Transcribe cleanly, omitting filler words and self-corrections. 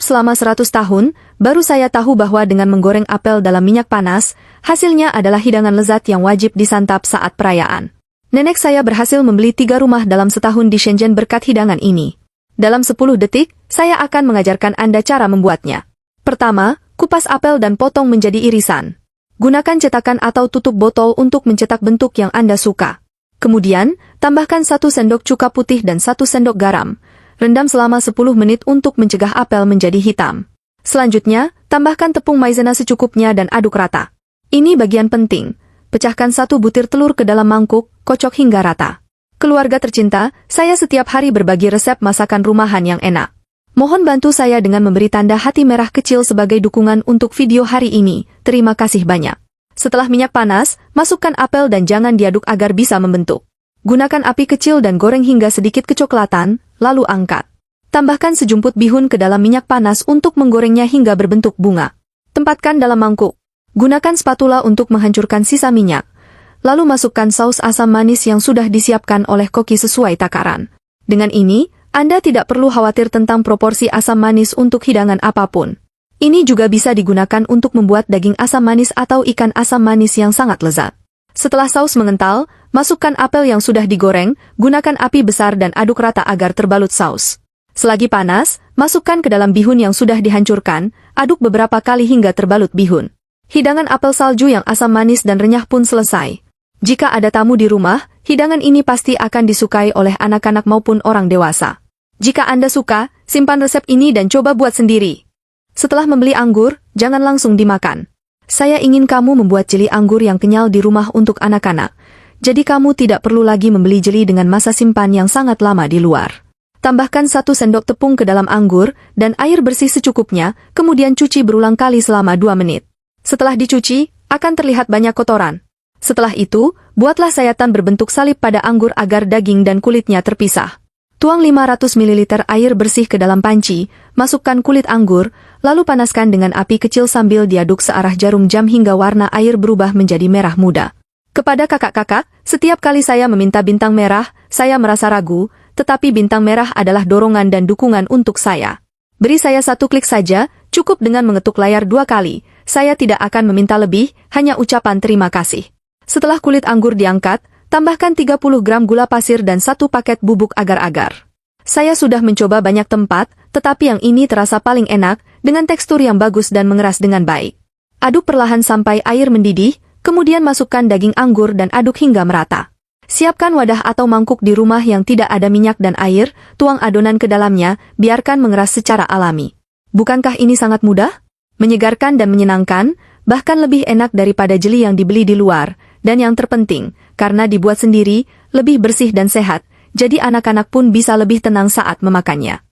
selama 100 tahun, baru saya tahu bahwa dengan menggoreng apel dalam minyak panas, hasilnya adalah hidangan lezat yang wajib disantap saat perayaan. Nenek saya berhasil membeli 3 rumah dalam setahun di Shenzhen berkat hidangan ini. Dalam 10 detik, saya akan mengajarkan Anda cara membuatnya. Pertama, kupas apel dan potong menjadi irisan. Gunakan cetakan atau tutup botol untuk mencetak bentuk yang Anda suka. Kemudian, tambahkan 1 sendok cuka putih dan 1 sendok garam. Rendam selama 10 menit untuk mencegah apel menjadi hitam. Selanjutnya, tambahkan tepung maizena secukupnya dan aduk rata. Ini bagian penting. Pecahkan 1 butir telur ke dalam mangkuk, kocok hingga rata. Keluarga tercinta, saya setiap hari berbagi resep masakan rumahan yang enak. Mohon bantu saya dengan memberi tanda hati merah kecil sebagai dukungan untuk video hari ini. Terima kasih banyak. Setelah minyak panas, masukkan apel dan jangan diaduk agar bisa membentuk. Gunakan api kecil dan goreng hingga sedikit kecoklatan, lalu angkat. Tambahkan sejumput bihun ke dalam minyak panas untuk menggorengnya hingga berbentuk bunga. Tempatkan dalam mangkuk. Gunakan spatula untuk menghancurkan sisa minyak. Lalu masukkan saus asam manis yang sudah disiapkan oleh koki sesuai takaran. Dengan ini, Anda tidak perlu khawatir tentang proporsi asam manis untuk hidangan apapun. Ini juga bisa digunakan untuk membuat daging asam manis atau ikan asam manis yang sangat lezat. Setelah saus mengental, masukkan apel yang sudah digoreng, gunakan api besar dan aduk rata agar terbalut saus. Selagi panas, masukkan ke dalam bihun yang sudah dihancurkan, aduk beberapa kali hingga terbalut bihun. Hidangan apel salju yang asam manis dan renyah pun selesai. Jika ada tamu di rumah, hidangan ini pasti akan disukai oleh anak-anak maupun orang dewasa. Jika Anda suka, simpan resep ini dan coba buat sendiri. Setelah membeli anggur, jangan langsung dimakan. Saya ingin kamu membuat jeli anggur yang kenyal di rumah untuk anak-anak. Jadi kamu tidak perlu lagi membeli jeli dengan masa simpan yang sangat lama di luar. Tambahkan 1 sendok tepung ke dalam anggur dan air bersih secukupnya, kemudian cuci berulang kali selama 2 menit. Setelah dicuci, akan terlihat banyak kotoran. Setelah itu, buatlah sayatan berbentuk salib pada anggur agar daging dan kulitnya terpisah. Tuang 500 ml air bersih ke dalam panci, masukkan kulit anggur, lalu panaskan dengan api kecil sambil diaduk searah jarum jam hingga warna air berubah menjadi merah muda. Kepada kakak-kakak, setiap kali saya meminta bintang merah, saya merasa ragu, tetapi bintang merah adalah dorongan dan dukungan untuk saya. Beri saya 1 klik saja, cukup dengan mengetuk layar 2 kali, saya tidak akan meminta lebih, hanya ucapan terima kasih. Setelah kulit anggur diangkat, tambahkan 30 gram gula pasir dan 1 paket bubuk agar-agar. Saya sudah mencoba banyak tempat, tetapi yang ini terasa paling enak, dengan tekstur yang bagus dan mengeras dengan baik. Aduk perlahan sampai air mendidih, kemudian masukkan daging anggur dan aduk hingga merata. Siapkan wadah atau mangkuk di rumah yang tidak ada minyak dan air, tuang adonan ke dalamnya, biarkan mengeras secara alami. Bukankah ini sangat mudah? Menyegarkan dan menyenangkan, bahkan lebih enak daripada jeli yang dibeli di luar. Dan yang terpenting, karena dibuat sendiri, lebih bersih dan sehat, jadi anak-anak pun bisa lebih tenang saat memakannya.